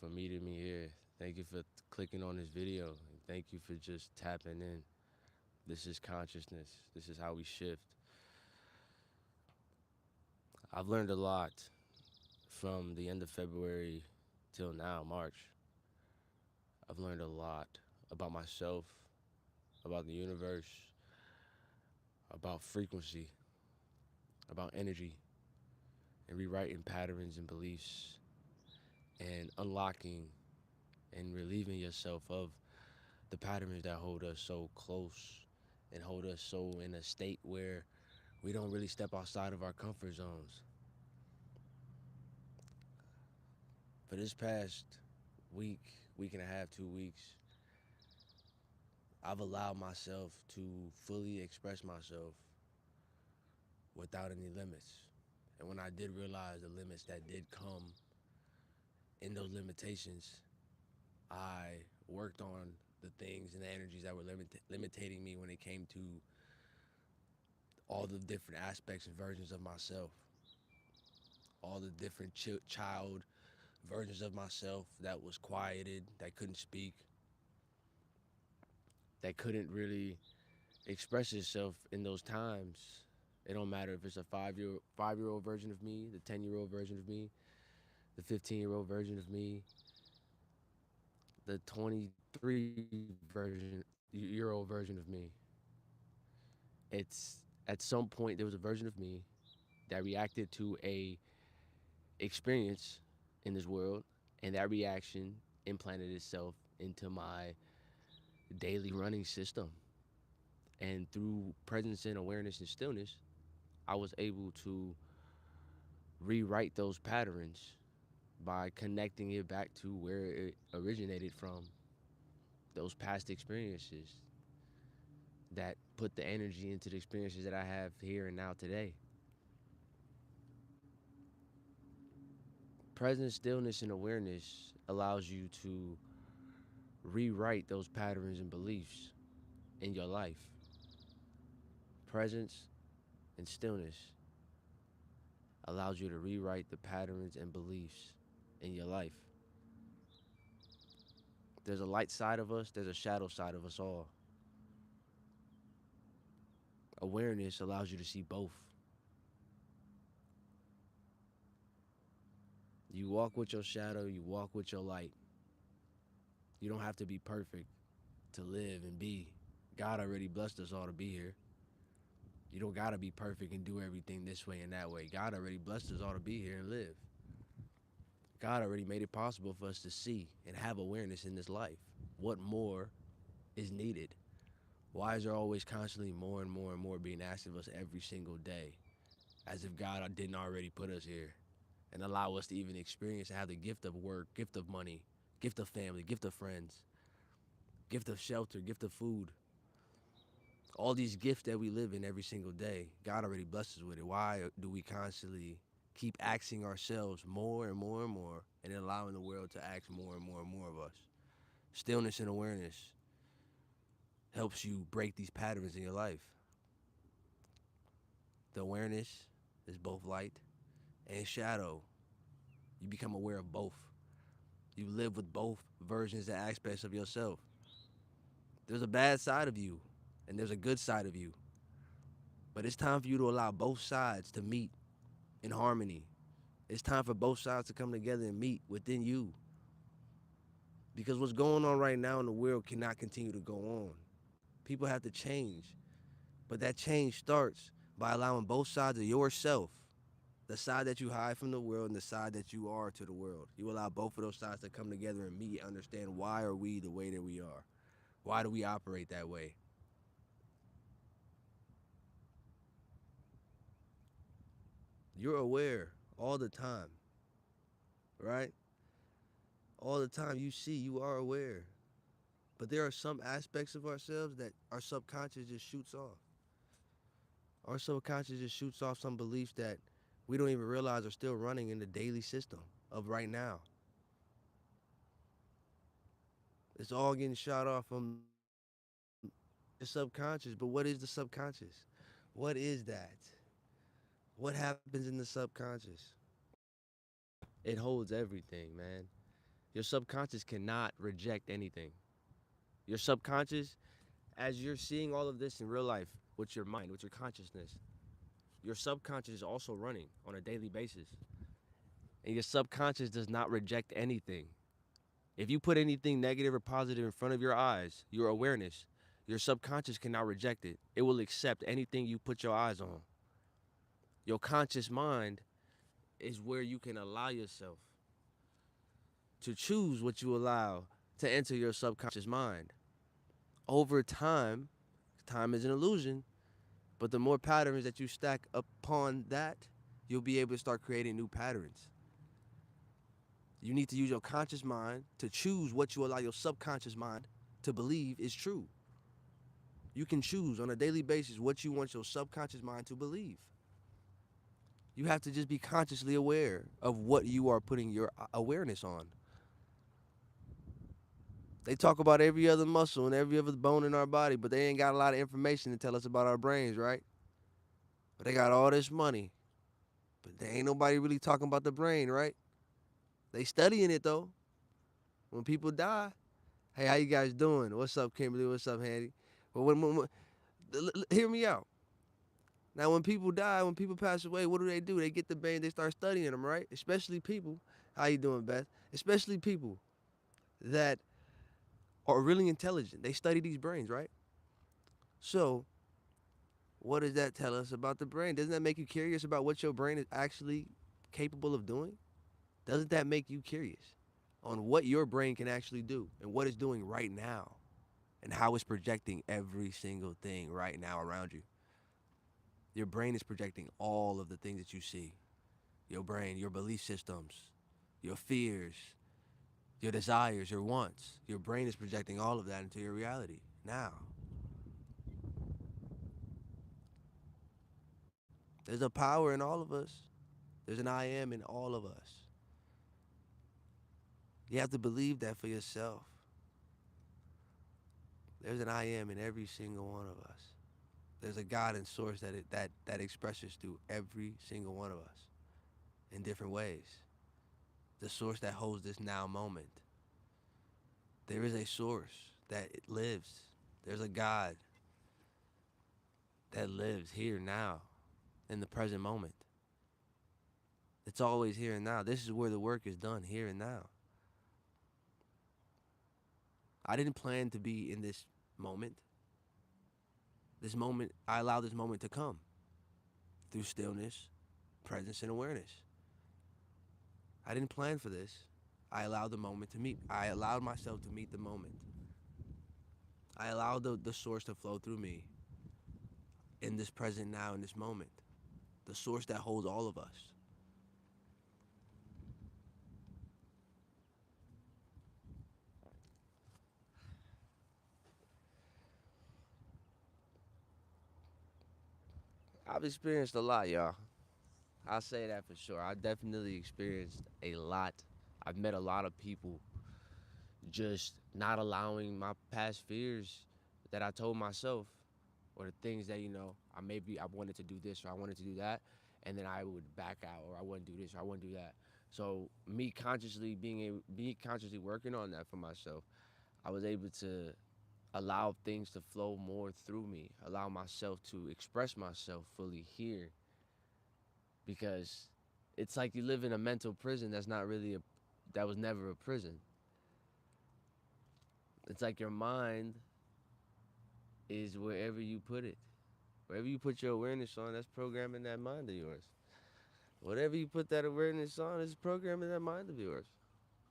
for meeting me here. Thank you for clicking on this video. And thank you for just tapping in. This is consciousness. This is how we shift. I've learned a lot from the end of February till now, March. I've learned a lot about myself, about the universe, about frequency, about energy, and rewriting patterns and beliefs and unlocking and relieving yourself of the patterns that hold us so close and hold us so in a state where we don't really step outside of our comfort zones. For this past week, week and a half, 2 weeks, I've allowed myself to fully express myself without any limits. And when I did realize the limits that did come in those limitations, I worked on the things and the energies that were limiting me when it came to all the different aspects and versions of myself, all the different child versions of myself that was quieted, that couldn't speak, that couldn't really express itself in those times. It don't matter if it's a 5-year old version of me, the 10-year-old version of me, the 15-year-old version of me, the 23-year-old version of me. It's at some point there was a version of me that reacted to a experience in this world, and that reaction implanted itself into my daily running system. And through presence and awareness and stillness, I was able to rewrite those patterns by connecting it back to where it originated from, those past experiences that put the energy into the experiences that I have here and now today. Presence, stillness, and awareness allows you to rewrite those patterns and beliefs in your life. Presence and stillness allows you to rewrite the patterns and beliefs in your life. There's a light side of us, there's a shadow side of us all. Awareness allows you to see both. You walk with your shadow, you walk with your light. You don't have to be perfect to live and be. God already blessed us all to be here. You don't gotta be perfect and do everything this way and that way. God already blessed us all to be here and live. God already made it possible for us to see and have awareness in this life. What more is needed? Why is there always constantly more and more and more being asked of us every single day? As if God didn't already put us here and allow us to even experience and have the gift of work, gift of money, gift of family, gift of friends, gift of shelter, gift of food. All these gifts that we live in every single day, God already blessed us with it. Why do we constantly keep asking ourselves more and more and more and then allowing the world to ask more and more and more of us? Stillness and awareness helps you break these patterns in your life. The awareness is both light and shadow. You become aware of both. You live with both versions and aspects of yourself. There's a bad side of you and there's a good side of you. But it's time for you to allow both sides to meet in harmony. It's time for both sides to come together and meet within you. Because what's going on right now in the world cannot continue to go on. People have to change. But that change starts by allowing both sides of yourself, the side that you hide from the world and the side that you are to the world. You allow both of those sides to come together and meet, understand why are we the way that we are? Why do we operate that way? You're aware all the time, right? All the time you see, you are aware. But there are some aspects of ourselves that our subconscious just shoots off. Our subconscious just shoots off some beliefs that we don't even realize are still running in the daily system of right now. It's all getting shot off from the subconscious. But what is the subconscious? What is that? What happens in the subconscious? It holds everything, man. Your subconscious cannot reject anything. Your subconscious, as you're seeing all of this in real life with your mind, with your consciousness, your subconscious is also running on a daily basis. And your subconscious does not reject anything. If you put anything negative or positive in front of your eyes, your awareness, your subconscious cannot reject it. It will accept anything you put your eyes on. Your conscious mind is where you can allow yourself to choose what you allow to enter your subconscious mind. Over time, time is an illusion, but the more patterns that you stack upon that, you'll be able to start creating new patterns. You need to use your conscious mind to choose what you allow your subconscious mind to believe is true. You can choose on a daily basis what you want your subconscious mind to believe. You have to just be consciously aware of what you are putting your awareness on. They talk about every other muscle and every other bone in our body, but they ain't got a lot of information to tell us about our brains, right? But they got all this money, but there ain't nobody really talking about the brain, right? They studying it though. When people die, hey, how you guys doing? What's up, Kimberly? What's up, Handy? But hear me out. Now, when people die, when people pass away, what do? They get the brain, they start studying them, right? Especially people. How you doing, Beth? Especially people that are really intelligent. They study these brains, right? So, what does that tell us about the brain? Doesn't that make you curious about what your brain is actually capable of doing? Doesn't that make you curious on what your brain can actually do and what it's doing right now and how it's projecting every single thing right now around you? Your brain is projecting all of the things that you see. Your brain, your belief systems, your fears, your desires, your wants. Your brain is projecting all of that into your reality now. There's a power in all of us. There's an I am in all of us. You have to believe that for yourself. There's an I am in every single one of us. There's a God and source that expresses through every single one of us in different ways. The source that holds this now moment. There is a source that it lives. There's a God that lives here now in the present moment. It's always here and now. This is where the work is done, here and now. I didn't plan to be in this moment. This moment, I allow this moment to come through stillness, presence, and awareness. I didn't plan for this. I allowed the moment to meet. I allowed myself to meet the moment. I allowed the source to flow through me in this present now, in this moment. The source that holds all of us. I've experienced a lot, y'all. I'll say that for sure. I definitely experienced a lot. I've met a lot of people just not allowing my past fears that I told myself or the things that, I wanted to do this or I wanted to do that, and then I would back out or I wouldn't do this or I wouldn't do that. So me consciously working on that for myself, I was able to allow things to flow more through me, allow myself to express myself fully here, because it's like you live in a mental prison that was never a prison. It's like your mind is wherever you put it. Wherever you put your awareness on, that's programming that mind of yours. Whatever you put that awareness on is programming that mind of yours.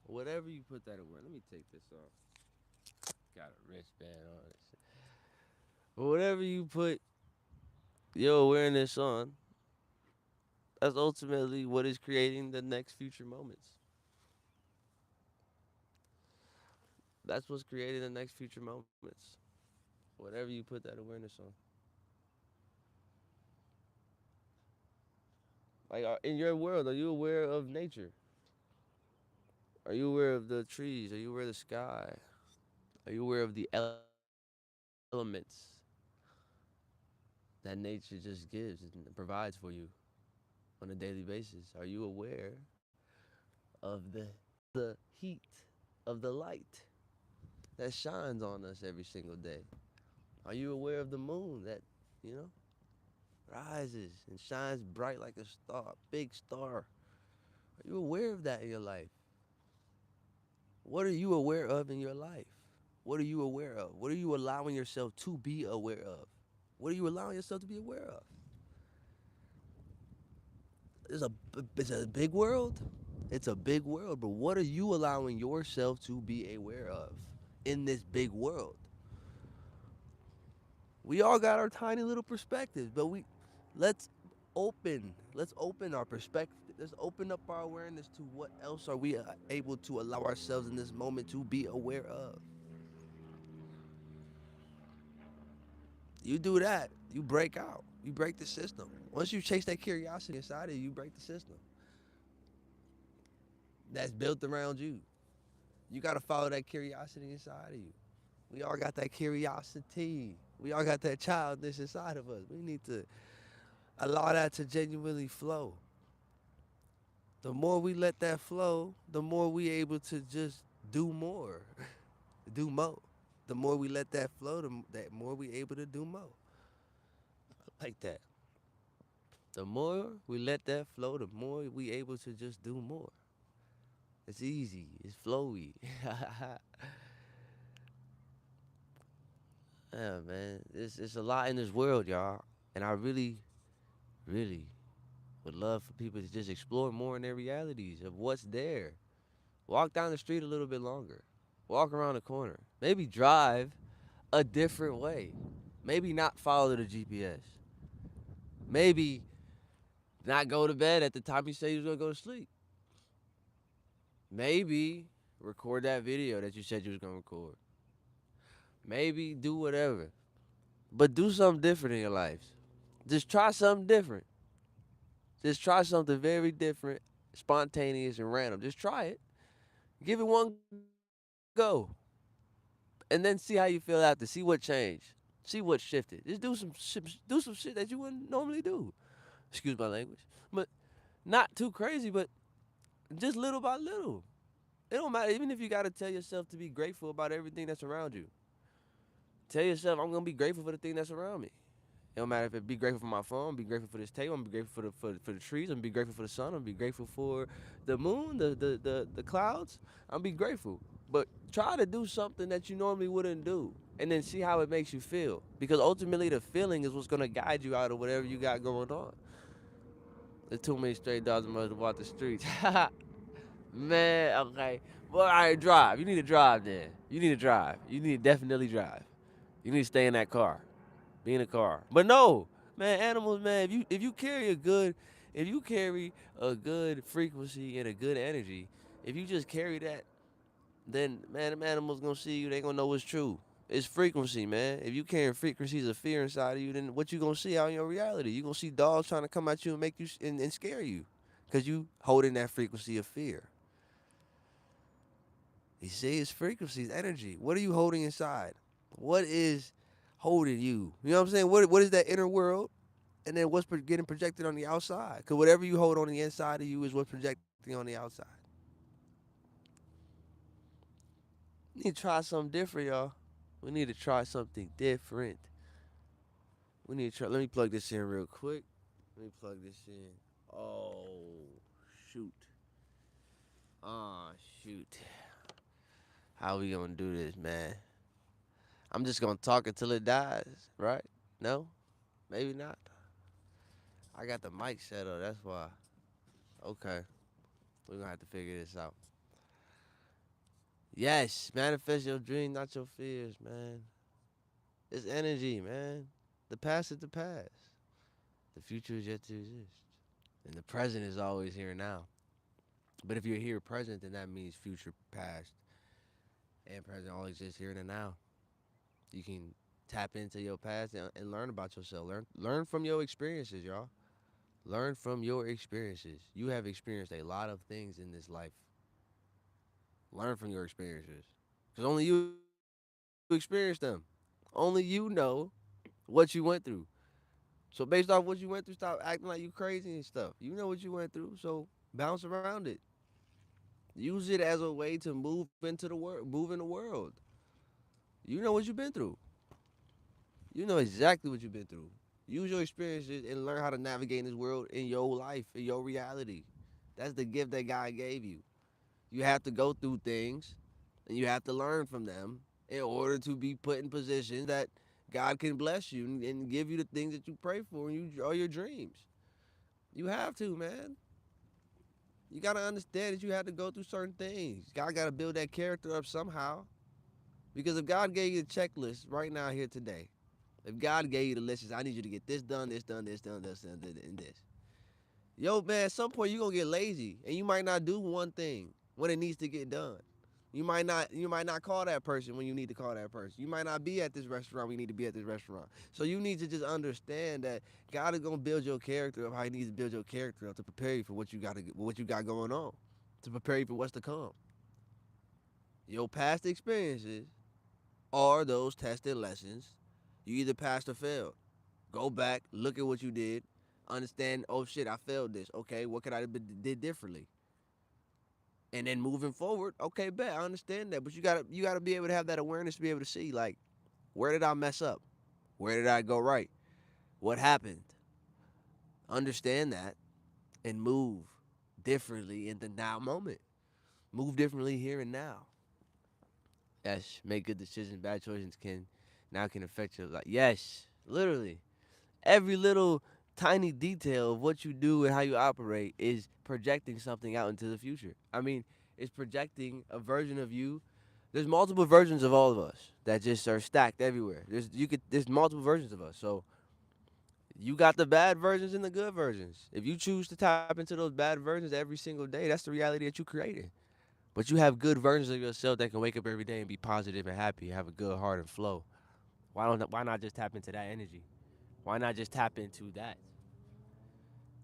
Whatever you put that awareness. Let me take this off. Got a wristband on it. But whatever you put your awareness on, that's ultimately what is creating the next future moments. That's what's creating the next future moments. Whatever you put that awareness on. Like in your world, are you aware of nature? Are you aware of the trees? Are you aware of the sky? Are you aware of the elements that nature just gives and provides for you on a daily basis? Are you aware of the heat? of the light that shines on us every single day? Are you aware of the moon that, you know, rises and shines bright like a star, big star? Are you aware of that in your life? What are you aware of in your life? What are you aware of? What are you allowing yourself to be aware of? What are you allowing yourself to be aware of? It's a, it's a big world. It's a big world, but what are you allowing yourself to be aware of in this big world? We all got our tiny little perspectives, but let's let's open our perspective. Let's open up our awareness to what else are we able to allow ourselves in this moment to be aware of. You do that, you break out. You break the system. Once you chase that curiosity inside of you, you break the system that's built around you. You got to follow that curiosity inside of you. We all got that curiosity. We all got that childness inside of us. We need to allow that to genuinely flow. The more we let that flow, the more we able to just do more, do more. The more we let that flow, that more we able to do more. Like that. The more we let that flow, the more we able to just do more. It's easy. It's flowy. Yeah, man. It's a lot in this world, y'all. And I really, really would love for people to just explore more in their realities of what's there. Walk down the street a little bit longer. Walk around the corner. Maybe drive a different way. Maybe not follow the GPS. Maybe not go to bed at the time you say you was gonna go to sleep. Maybe record that video that you said you was gonna record. Maybe do whatever. But do something different in your life. Just try something different. Just try something very different, spontaneous and random. Just try it. Give it one go. And then see how you feel after. See what changed. See what shifted. Just do some shit that you wouldn't normally do. Excuse my language. But not too crazy, but just little by little. It don't matter. Even if you gotta tell yourself to be grateful about everything that's around you. Tell yourself I'm gonna be grateful for the thing that's around me. It don't matter if it be grateful for my phone, be grateful for this table, I'm be grateful for the trees, I'm be grateful for the sun, I'm be grateful for the moon, the clouds. I'm be grateful. But try to do something that you normally wouldn't do. And then see how it makes you feel. Because ultimately the feeling is what's gonna guide you out of whatever you got going on. There's too many stray dogs and must walk the streets. Man, okay. Well, all right, drive. You need to drive then. You need to drive. You need to definitely drive. You need to stay in that car. Be in a car. But no, man, animals, man, if you carry a good frequency and a good energy, if you just carry that, then man, them animals gonna see you, they gonna know what's true. It's frequency, man. If you carrying frequencies of fear inside of you, then what you gonna see out in your reality? You gonna see dogs trying to come at you and make you and scare you, cause you holding that frequency of fear. You see, it's frequencies, energy. What are you holding inside? What is holding you? You know what I'm saying? What is that inner world? And then what's getting projected on the outside? Because whatever you hold on the inside of you is what's projecting on the outside. We need to try something different, y'all. We need to try something different. We need to try. Let me plug this in real quick. Let me plug this in. Oh, shoot. Oh, shoot. How we gonna do this, man? I'm just gonna talk until it dies, right? No? Maybe not. I got the mic set up, that's why. Okay. We're gonna have to figure this out. Yes, manifest your dream, not your fears, man. It's energy, man. The past is the past. The future is yet to exist. And the present is always here now. But if you're here present, then that means future, past, and present all exist here and now. You can tap into your past and learn about yourself. Learn from your experiences, y'all. Learn from your experiences. You have experienced a lot of things in this life. Learn from your experiences. Because only you experienced them. Only you know what you went through. So based off what you went through, stop acting like you crazy and stuff. You know what you went through, so bounce around it. Use it as a way to move into the world, move in the world. You know what you've been through. You know exactly what you've been through. Use your experiences and learn how to navigate in this world in your life, in your reality. That's the gift that God gave you. You have to go through things and you have to learn from them in order to be put in positions that God can bless you and give you the things that you pray for and you draw your dreams. You have to, man. You got to understand that you have to go through certain things. God got to build that character up somehow. Because if God gave you a checklist right now here today, if God gave you the list, I need you to get this done, this done, this done, this done, and this. Yo, man, at some point you're gonna get lazy and you might not do one thing when it needs to get done. You might not call that person when you need to call that person. You might not be at this restaurant when you need to be at this restaurant. So you need to just understand that God is gonna build your character up how he needs to build your character up to prepare you for what you got going on. To prepare you for what's to come. Your past experiences are those tested lessons. You either passed or failed. Go back, look at what you did, understand, oh shit, I failed this. Okay, what could I have did differently? And then moving forward, okay, bet I understand that, but you gotta be able to have that awareness to be able to see like, where did I mess up? Where did I go right? What happened? Understand that and move differently in the now moment. Move differently here and now. Yes, make good decisions. Bad choices can affect your life. Yes, literally. Every little tiny detail of what you do and how you operate is projecting something out into the future. I mean, it's projecting a version of you. There's multiple versions of all of us that just are stacked everywhere. There's multiple versions of us. So you got the bad versions and the good versions. If you choose to tap into those bad versions every single day, that's the reality that you created. But you have good versions of yourself that can wake up every day and be positive and happy, have a good heart and flow. Why not just tap into that energy? Why not just tap into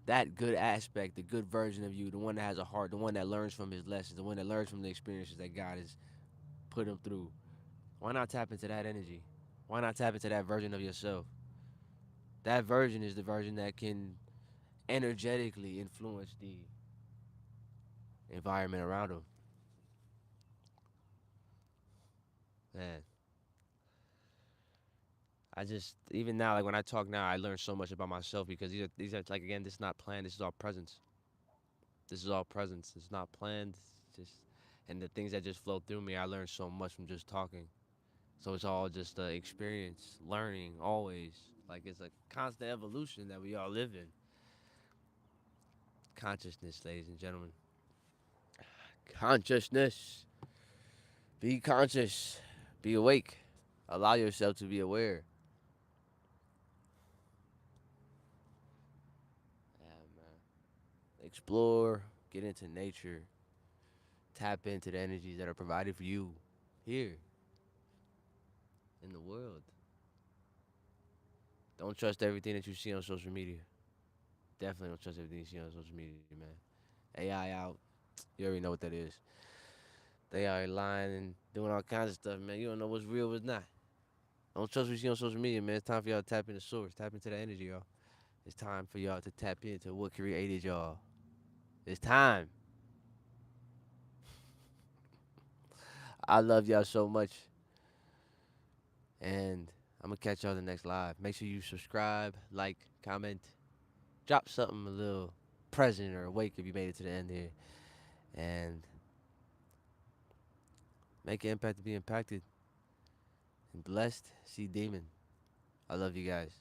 that good aspect, the good version of you, the one that has a heart, the one that learns from his lessons, the one that learns from the experiences that God has put him through. Why not tap into that energy? Why not tap into that version of yourself? That version is the version that can energetically influence the environment around him. Man, I just even now, like when I talk now, I learn so much about myself because these are like again, this is not planned. This is all presence. This is all presence. It's not planned. It's just and the things that just flow through me, I learned so much from just talking. So it's all just experience, learning, always. Like it's a constant evolution that we all live in. Consciousness, ladies and gentlemen. Consciousness. Be conscious. Be awake. Allow yourself to be aware. Yeah, man. Explore. Get into nature. Tap into the energies that are provided for you here in the world. Don't trust everything that you see on social media. Definitely don't trust everything you see on social media, man. AI out. You already know what that is. They are lying and doing all kinds of stuff, man. You don't know what's real, what's not. Don't trust what you see on social media, man. It's time for y'all to tap into source, tap into the energy, y'all. It's time for y'all to tap into what created y'all. It's time. I love y'all so much. And I'm going to catch y'all in the next live. Make sure you subscribe, like, comment, drop something a little present or awake if you made it to the end here. And make an impact to be impacted. And blessed, see demon. I love you guys.